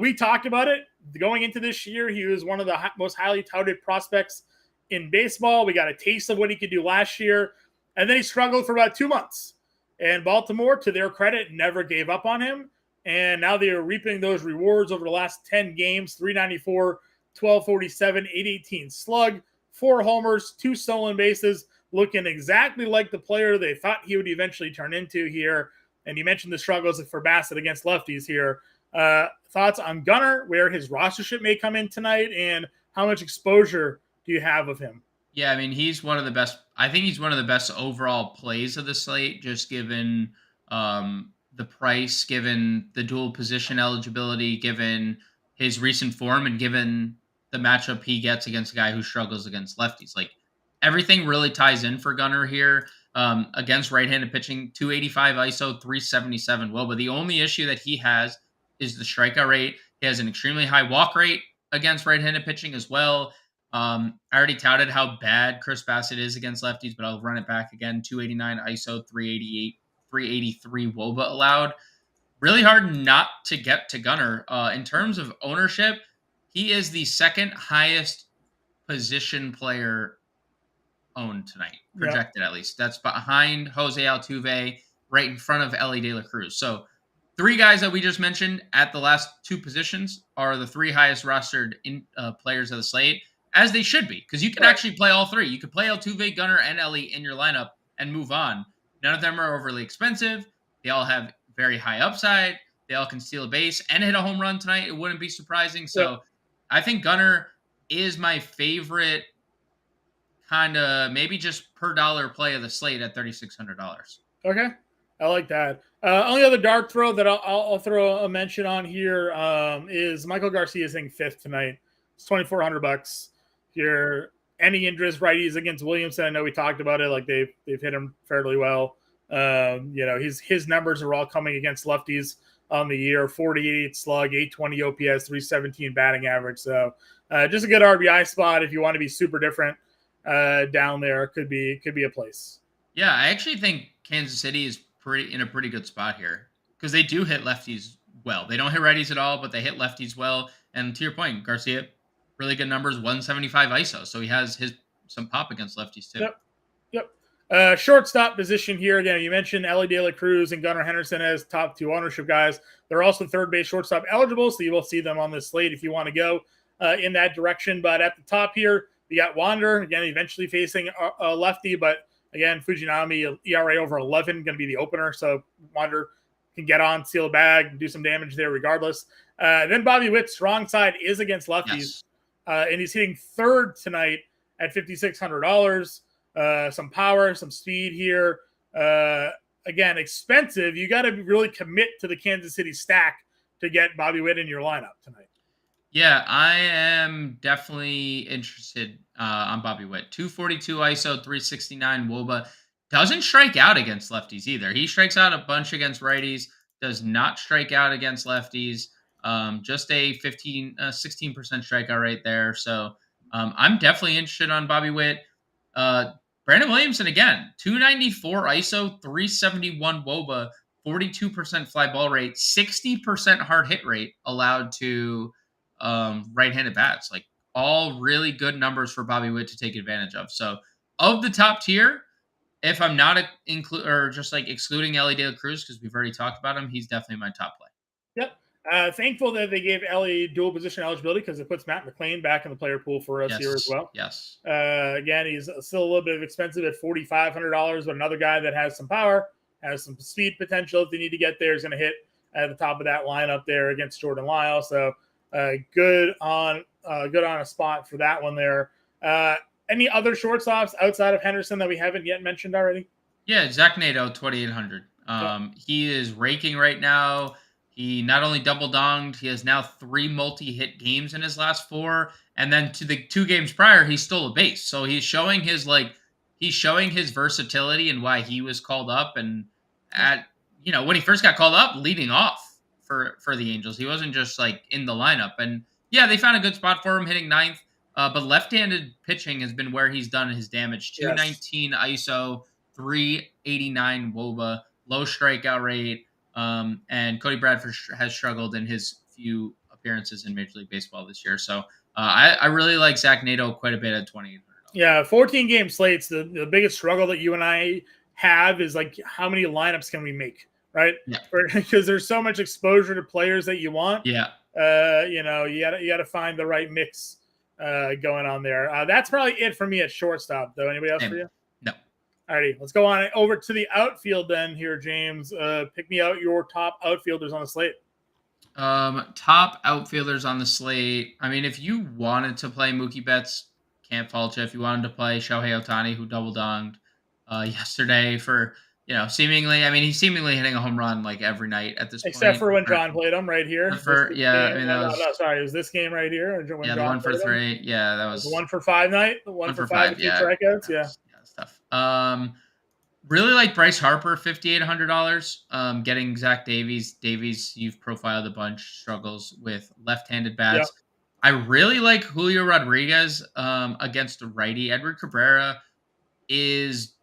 We talked about it going into this year. He was one of the most highly touted prospects in baseball. We got a taste of what he could do last year, and then he struggled for about 2 months. And Baltimore, to their credit, never gave up on him. And now they are reaping those rewards over the last 10 games, 394, 1247, 818 slug, 4 homers, 2 stolen bases, looking exactly like the player they thought he would eventually turn into here. And you mentioned the struggles for Bassett against lefties here. Thoughts on Gunnar, where his rostership may come in tonight, and how much exposure do you have of him? Yeah, he's one of the best. I think he's one of the best overall plays of the slate, just given The price, given the dual position eligibility, given his recent form, and given the matchup he gets against a guy who struggles against lefties. Like everything really ties in for Gunnar here. Against right-handed pitching, 285 ISO, 377 WOBA. The only issue that he has is the strikeout rate. He has an extremely high walk rate against right-handed pitching as well. I already touted how bad Chris Bassett is against lefties, but I'll run it back again. 289 ISO, 388, 383 WOBA allowed. Really hard not to get to Gunnar. In terms of ownership, he is the second highest position player owned tonight, projected at least. That's behind Jose Altuve, right in front of Ellie De La Cruz. So 3 guys that we just mentioned at the last 2 positions are the 3 highest rostered players of the slate, as they should be, because you can actually play all 3. You could play Altuve, Gunnar, and Ellie in your lineup and move on. None of them are overly expensive. They all have very high upside. They all can steal a base and hit a home run tonight. It wouldn't be surprising. So I think Gunnar is my favorite kind of maybe just per dollar play of the slate at $3,600. Okay, I like that. Only other dark throw that I'll throw a mention on here is Michael Garcia hitting 5th tonight. It's $2,400 here. Any interest righties against Williamson? I know we talked about it. Like they've hit him fairly well. His numbers are all coming against lefties on the year. 48 slug, 820 OPS, 317 batting average. So just a good RBI spot if you want to be super different. Down there could be a place. Yeah, I actually think Kansas City is in a pretty good spot here because they do hit lefties well. They don't hit righties at all, but they hit lefties well. And to your point, Garcia, really good numbers, 175 ISO, so he has some pop against lefties too. Yep. Shortstop position here again. You mentioned Ellie De La Cruz and Gunnar Henderson as top 2 ownership guys. They're also third base shortstop eligible, so you will see them on this slate if you want to go in that direction. But at the top here, you got Wander, again, eventually facing a lefty, but again, Fujinami, ERA over 11, going to be the opener, so Wander can get on, steal a bag, do some damage there regardless. Then Bobby Witt, strong side, is against lefties, and he's hitting 3rd tonight at $5,600. Some power, some speed here. Again, expensive. You got to really commit to the Kansas City stack to get Bobby Witt in your lineup tonight. Yeah, I am definitely interested on Bobby Witt. 242 ISO, 369 WOBA. Doesn't strike out against lefties either. He strikes out a bunch against righties, does not strike out against lefties. Just a 16% strikeout rate there. So I'm definitely interested on Bobby Witt. Brandon Williamson again, 294 ISO, 371 WOBA, 42% fly ball rate, 60% hard hit rate allowed to right-handed bats. Like all really good numbers for Bobby Witt to take advantage of. So of the top tier, if I'm not excluding Ellie De La Cruz, because we've already talked about him, he's definitely my top play. Yep. Thankful that they gave Ellie dual position eligibility because it puts Matt McLean back in the player pool for us here as well. Yes. Again, he's still a little bit expensive at $4,500, but another guy that has some power, has some speed potential if they need to get there, is going to hit at the top of that lineup there against Jordan Lyle. So good on a spot for that one there. Any other shortstops outside of Henderson that we haven't yet mentioned already? Yeah, Zach Nato, 2,800. He is raking right now. He not only double donged, he has now 3 multi-hit games in his last 4, and then to the 2 games prior, he stole a base. So he's showing his versatility and why he was called up. And when he first got called up, leading off for the Angels, he wasn't just like in the lineup. And yeah, they found a good spot for him, hitting 9th. But left-handed pitching has been where he's done his damage. 219 ISO, 389 WOBA, low strikeout rate. And Cody Bradford has struggled in his few appearances in Major League Baseball this year. So I really like Zach Nato quite a bit at $2,800. Yeah, 14-game slates. The biggest struggle that you and I have is like how many lineups can we make, right? Yeah. Because there's so much exposure to players that you want. Yeah. You got to find the right mix going on there. That's probably it for me at shortstop, though. Anybody else for you? No. Alrighty, let's go on over to the outfield then here, James. Pick me out your top outfielders on the slate. Top outfielders on the slate. I mean, if you wanted to play Mookie Betts, can't fault you. If you wanted to play Shohei Ohtani, who double donged yesterday for seemingly, I mean, he's seemingly hitting a home run like every night at this Except point. for when John played him right here. Yeah, I mean, that No, was, sorry. It was this game right here when yeah, the John 1 for 3. played him. Yeah, that The was 1 for 5 night. The one one for for five five. with 2 Yeah, strikeouts. that Yeah. was, yeah, that's tough. Really like Bryce Harper, $5,800. Getting Zach Davies. Davies, you've profiled a bunch, struggles with left-handed Yeah. bats. I really like Julio Rodriguez against a righty. Edward Cabrera is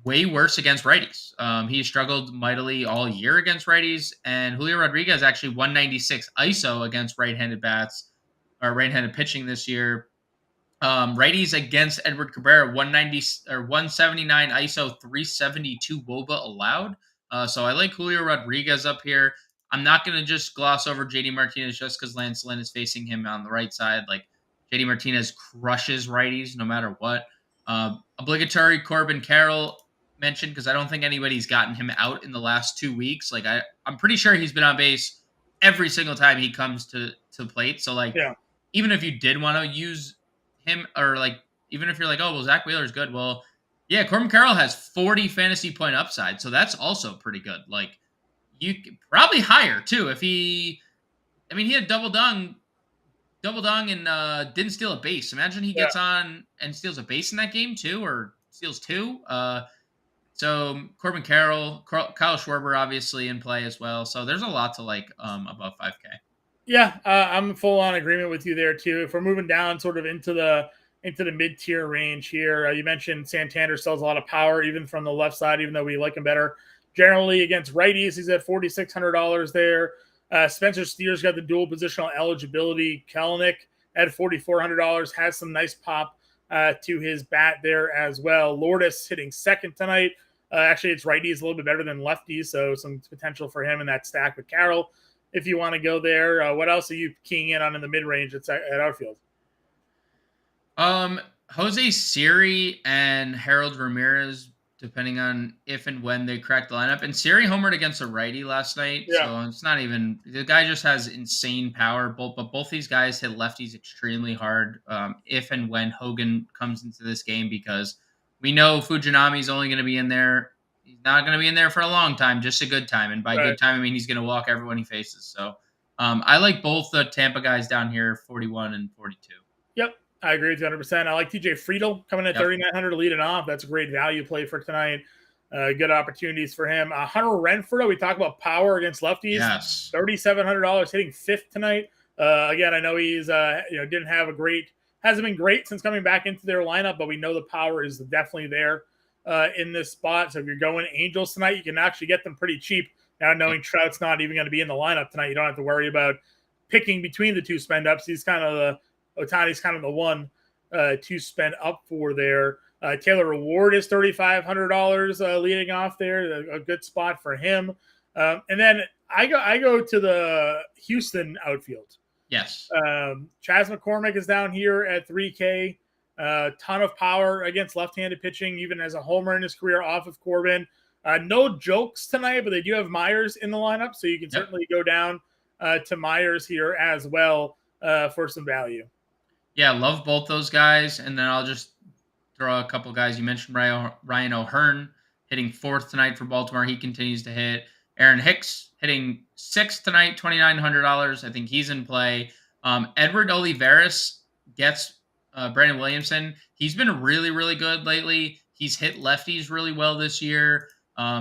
way worse against righties. He struggled mightily all year against righties, and Julio Rodriguez actually 196 ISO against right-handed bats or right-handed pitching this year. Righties against Edward Cabrera, 190 or 179 ISO, 372 WOBA allowed. So I like Julio Rodriguez up here. I'm not going to just gloss over JD Martinez just because Lance Lynn is facing him on the right side. Like JD Martinez crushes righties no matter what. Obligatory Corbin Carroll mentioned because I don't think anybody's gotten him out in the last 2 weeks. Like I'm pretty sure he's been on base every single time he comes to plate. So like Yeah. even if you did want to use him, or like even if you're like, oh well, Zach Wheeler's good. Well, yeah, Corbin Carroll has 40 fantasy point upside, so that's also pretty good. Like you could probably higher too if he. I mean, he had double dong, and didn't steal a base. Imagine he gets on and steals a base in that game too, or steals two. So Corbin Carroll, Kyle Schwarber obviously in play as well. So there's a lot to like above 5K. Yeah, I'm full on agreement with you there too. If we're moving down sort of into the mid tier range here, you mentioned Santander sells a lot of power even from the left side, even though we like him better generally against righties. He's at $4,600 there. Spencer Steer's got the dual positional eligibility. Kelenic at $4,400 has some nice pop to his bat there as well. Lourdes hitting second tonight. Actually, it's righties a little bit better than lefties, so some potential for him in that stack with Carroll. If you want to go there, what else are you keying in on in the mid range at outfield? Jose Siri and Harold Ramirez, depending on if and when they crack the lineup. And Siri homered against a righty last night, so it's not even, the guy just has insane power. But both these guys hit lefties extremely hard. If and when Hogan comes into this game, because we know Fujinami's only going to be in there. He's not going to be in there for a long time, just a good time. And by good time, I mean he's going to walk everyone he faces. So I like both the Tampa guys down here, 41 and 42. Yep, I agree with you 100%. I like TJ Friedl coming at 3,900 leading off. That's a great value play for tonight. Good opportunities for him. Hunter Renfroe, we talk about power against lefties. Yes, $3,700 hitting fifth tonight. Again, I know he's didn't have hasn't been great since coming back into their lineup, but we know the power is definitely there in this spot. So if you're going Angels tonight, you can actually get them pretty cheap. Now knowing Trout's not even going to be in the lineup tonight, you don't have to worry about picking between the two spend ups. He's kind of Ohtani's kind of the one to spend up for there. Taylor Reward is $3,500 leading off there. A good spot for him. And then I go to the Houston outfield. Yes. Chas McCormick is down here at 3K. Ton of power against left-handed pitching, even as a homer in his career off of Corbin. No jokes tonight, but they do have Myers in the lineup, so you can certainly go down to Myers here as well for some value. Yeah, love both those guys. And then I'll just throw a couple guys. You mentioned Ryan O'Hearn hitting fourth tonight for Baltimore. He continues to hit. Aaron Hicks hitting sixth tonight, $2,900. I think he's in play. Edward Olivares gets Brandon Williamson. He's been really, really good lately. He's hit lefties really well this year.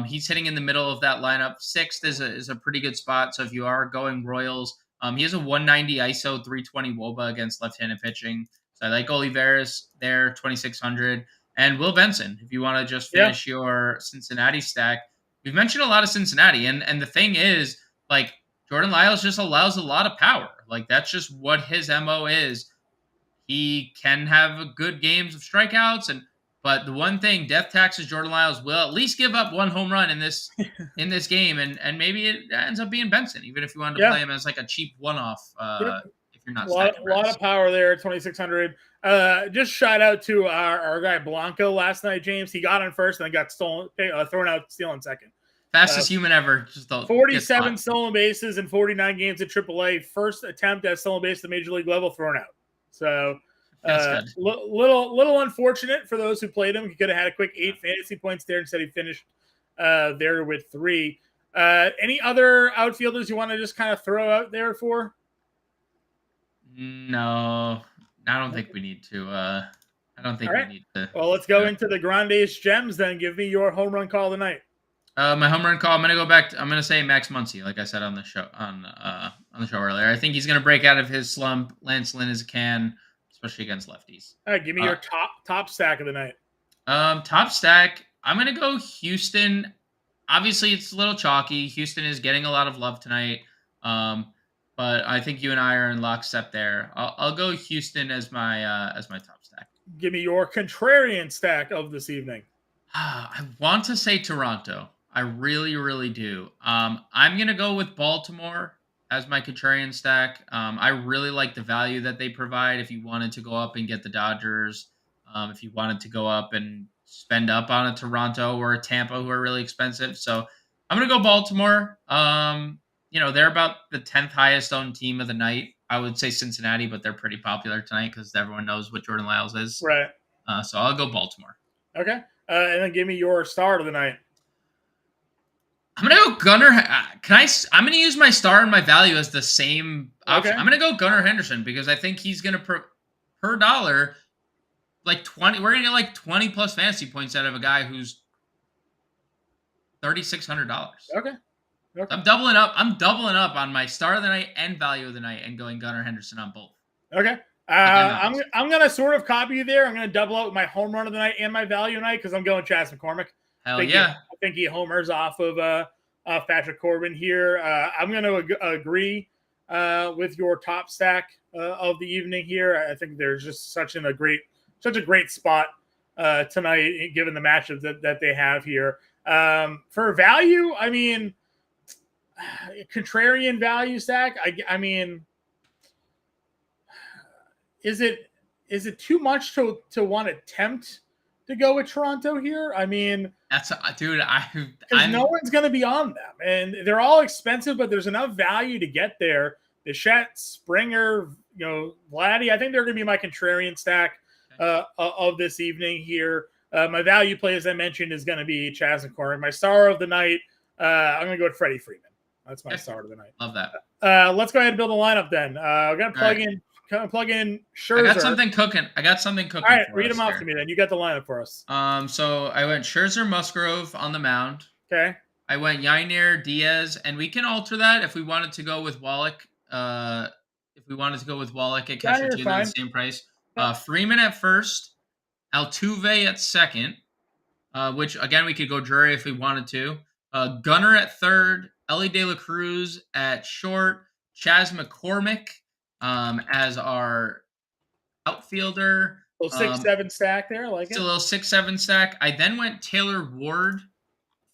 He's hitting in the middle of that lineup. Sixth is a pretty good spot. So if you are going Royals, he has a 190 ISO, 320 WOBA against left-handed pitching. So I like Olivares there, 2,600. And Will Benson, if you want to just finish your Cincinnati stack. We've mentioned a lot of Cincinnati. And the thing is, like, Jordan Lyles just allows a lot of power. Like, that's just what his MO is. He can have good games of strikeouts, but the one thing, death taxes Jordan Lyles will at least give up one home run in this game, and maybe it ends up being Benson, even if you wanted to play him as like a cheap one-off. If you're not a lot of power there, 2,600. Just shout out to our guy Blanco last night, James. He got on first and then got thrown out stealing second. Fastest human ever. Just 47 stolen bases in 49 games at AAA. First attempt at stolen base at the major league level thrown out. So little unfortunate for those who played him. He could have had a quick 8 fantasy points there. Instead, he finished there with 3. Any other outfielders you want to just kind of throw out there for? No, I don't think we need to. I don't think All we right. need to. Well, let's go into the Grande's gems then. Give me your home run call of the night. My home run call. I'm gonna go back. I'm gonna say Max Muncy, like I said on the show on the show earlier. I think he's gonna break out of his slump. Lance Lynn is a can, especially against lefties. All right, give me your top stack of the night. Top stack. I'm gonna go Houston. Obviously, it's a little chalky. Houston is getting a lot of love tonight. But I think you and I are in lockstep there. I'll go Houston as my top stack. Give me your contrarian stack of this evening. I want to say Toronto. I really, really do. I'm going to go with Baltimore as my contrarian stack. I really like the value that they provide if you wanted to go up and get the Dodgers, if you wanted to go up and spend up on a Toronto or a Tampa who are really expensive. So I'm going to go Baltimore. They're about the 10th highest owned team of the night. I would say Cincinnati, but they're pretty popular tonight because everyone knows what Jordan Lyles is. Right. So I'll go Baltimore. Okay. And then give me your star of the night. I'm gonna go Gunnar. I'm gonna use my star and my value as the same option. Okay. I'm gonna go Gunnar Henderson because I think he's gonna per dollar like 20. We're gonna get like 20 plus fantasy points out of a guy who's $3,600. Okay. I'm doubling up. I'm doubling up on my star of the night and value of the night and going Gunnar Henderson on both. Okay. I'm gonna sort of copy you there. I'm gonna double out my home run of the night and my value of the night because I'm going Chas McCormick. Hell yeah! I think he homers off of Patrick Corbin here. I'm gonna agree with your top stack of the evening here. I think there's just such a great spot tonight given the matchups that they have here. For value, I mean, contrarian value stack. I mean, is it too much to want to tempt to go with Toronto here? I mean, that's dude. Because no one's going to be on them, and they're all expensive, but there's enough value to get there. Bichette, Springer, Vladdy. I think they're going to be my contrarian stack of this evening here. My value play, as I mentioned, is going to be Chas McCormick. My star of the night, I'm going to go with Freddie Freeman. That's my star of the night. Love that. Let's go ahead and build a lineup then. We're going to plug in Scherzer. I got something cooking. All right, read them off to me then. You got the lineup for us. So I went Scherzer, Musgrove on the mound. Okay. I went Yainer, Diaz, and we can alter that if we wanted to go with Wallach. At catcher too, then the same price. Freeman at first, Altuve at second, which again we could go Drury if we wanted to. Gunnar at third, Ellie De La Cruz at short, Chas McCormick as our outfielder. A little 6-7 stack there, like it's a little 6-7 stack. I then went Taylor Ward,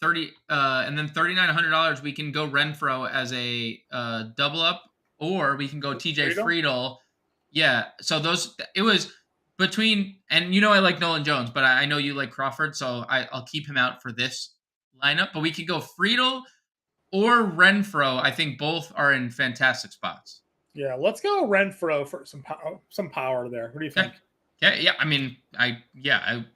and then $3,900. We can go Renfroe as a double up, or we can go TJ Friedel. Yeah, so it was between, and I like Nolan Jones, but I know you like Crawford, so I'll keep him out for this lineup. But we could go Friedel or Renfroe. I think both are in fantastic spots. Yeah, let's go Renfroe for some power there. What do you think? Yeah. I mean,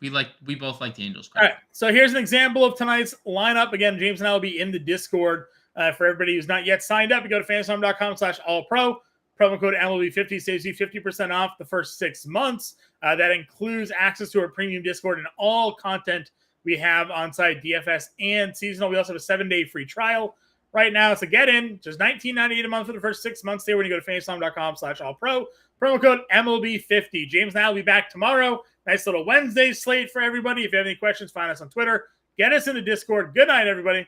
we both like the Angels. All right. So here's an example of tonight's lineup. Again, James and I will be in the Discord for everybody who's not yet signed up. You go to fantasy.com/allpro. Promo code MLB50 saves you 50% off the first 6 months. That includes access to our premium Discord and all content we have on site, DFS and seasonal. We also have a 7-day free trial right now. So get in, just $19.98 a month for the first 6 months there when you go to fantasy.com/allpro. Promo code MLB50. James and I will be back tomorrow. Nice little Wednesday slate for everybody. If you have any questions, find us on Twitter. Get us in the Discord. Good night, everybody.